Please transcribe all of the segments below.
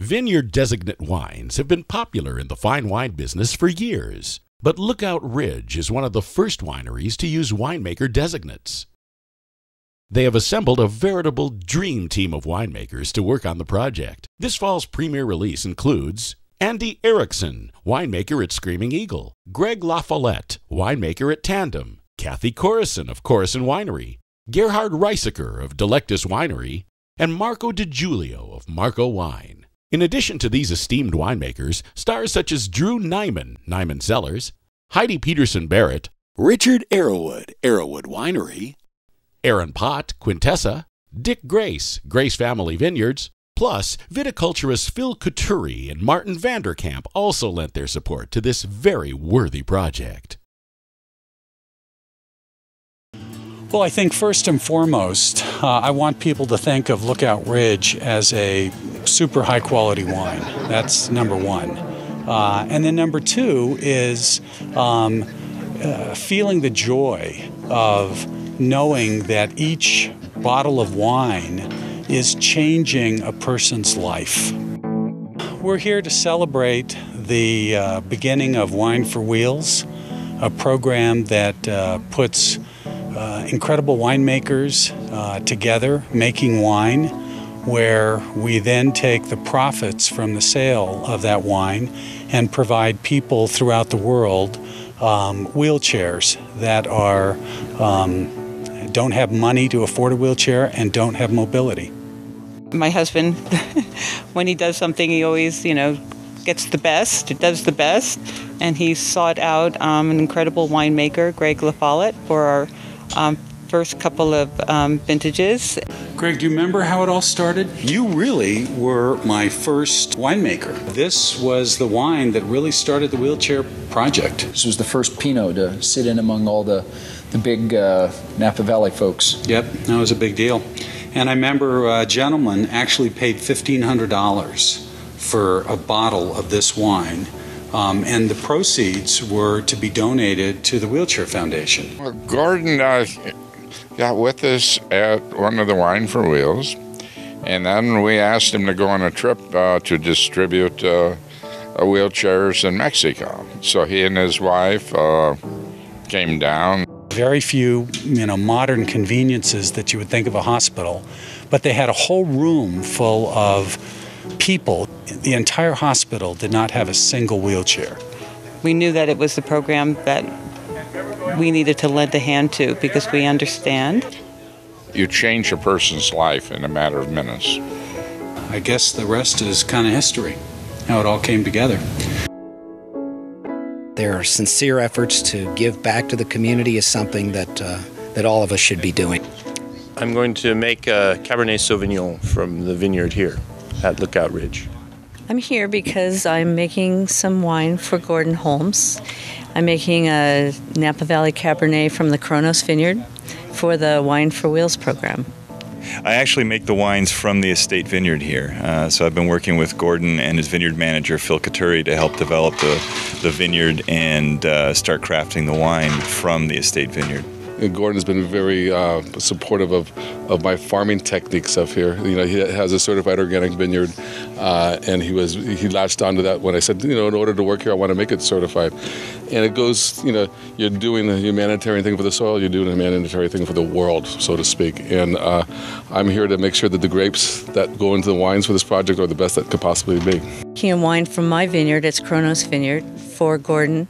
Vineyard designate wines have been popular in the fine wine business for years, but Lookout Ridge is one of the first wineries to use winemaker designates. They have assembled a veritable dream team of winemakers to work on the project. This fall's premiere release includes Andy Erickson, winemaker at Screaming Eagle, Greg LaFollette, winemaker at Tandem, Kathy Corison of Corison Winery, Gerhard Reisiker of Delectus Winery, and Marco DiGiulio of Marco Wine. In addition to these esteemed winemakers, stars such as Drew Neiman, Neiman Cellars, Heidi Peterson-Barrett, Richard Arrowwood, Arrowwood Winery, Aaron Pott, Quintessa, Dick Grace, Grace Family Vineyards, plus viticulturists Phil Couturi and Martin Vanderkamp also lent their support to this very worthy project. Well, I think first and foremost, I want people to think of Lookout Ridge as a super high quality wine. That's number one. And then number two is feeling the joy of knowing that each bottle of wine is changing a person's life. We're here to celebrate the beginning of Wine for Wheels, a program that puts incredible winemakers together making wine, where we then take the profits from the sale of that wine and provide people throughout the world wheelchairs that are don't have money to afford a wheelchair and don't have mobility. My husband, when he does something, he always, gets the best, does the best, and he sought out an incredible winemaker, Greg LaFollette, for our first couple of vintages. Greg, do you remember how it all started? You really were my first winemaker. This was the wine that really started the wheelchair project. This was the first Pinot to sit in among all the big Napa Valley folks. Yep, that was a big deal. And I remember a gentleman actually paid $1,500 for a bottle of this wine. And the proceeds were to be donated to the Wheelchair Foundation. Well, Gordon got with us at one of the Wine for Wheels, and then we asked him to go on a trip to distribute wheelchairs in Mexico. So he and his wife came down. Very few, modern conveniences that you would think of a hospital, but they had a whole room full of people. The entire hospital did not have a single wheelchair. We knew that it was the program that we needed to lend a hand to because we understand. You change a person's life in a matter of minutes. I guess the rest is kind of history, how it all came together. Their sincere efforts to give back to the community is something that all of us should be doing. I'm going to make a Cabernet Sauvignon from the vineyard here at Lookout Ridge. I'm here because I'm making some wine for Gordon Holmes. I'm making a Napa Valley Cabernet from the Kronos Vineyard for the Wine for Wheels program. I actually make the wines from the estate vineyard here. So I've been working with Gordon and his vineyard manager, Phil Couturi, to help develop the vineyard and start crafting the wine from the estate vineyard. Gordon has been very supportive of my farming techniques up here. He has a certified organic vineyard, and he latched onto that when I said, in order to work here, I want to make it certified. And it goes, you're doing a humanitarian thing for the soil, you're doing a humanitarian thing for the world, so to speak. And I'm here to make sure that the grapes that go into the wines for this project are the best that could possibly be. Making wine from my vineyard, it's Kronos Vineyard for Gordon.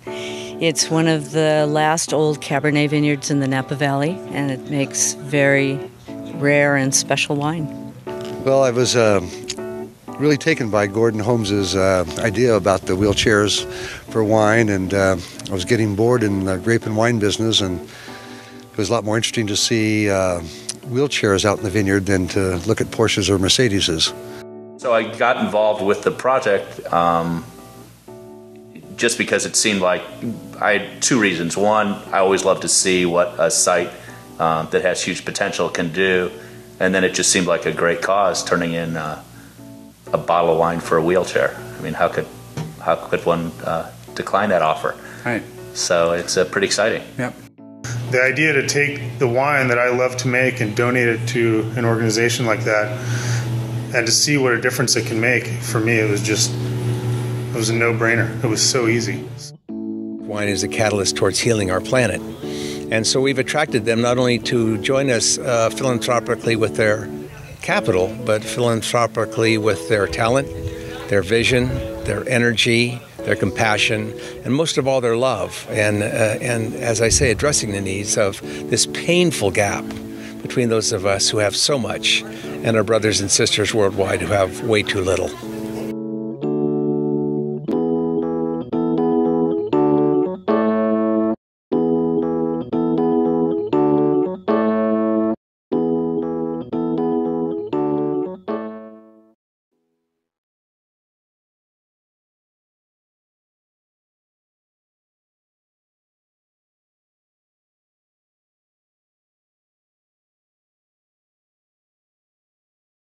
It's one of the last old Cabernet vineyards in the Napa Valley, and it makes very rare and special wine. Well, I was really taken by Gordon Holmes' idea about the wheelchairs for wine, and I was getting bored in the grape and wine business, and it was a lot more interesting to see wheelchairs out in the vineyard than to look at Porsches or Mercedeses. So I got involved with the project just because it seemed like I had two reasons. One, I always love to see what a site that has huge potential can do, and then it just seemed like a great cause, turning in a bottle of wine for a wheelchair. I mean, how could one decline that offer? Right. So it's pretty exciting. Yep. The idea to take the wine that I love to make and donate it to an organization like that And to see what a difference it can make, for me, it was a no-brainer. It was so easy. Wine is a catalyst towards healing our planet. And so we've attracted them not only to join us philanthropically with their capital, but philanthropically with their talent, their vision, their energy, their compassion, and most of all, their love. And as I say, addressing the needs of this painful gap between those of us who have so much and our brothers and sisters worldwide who have way too little.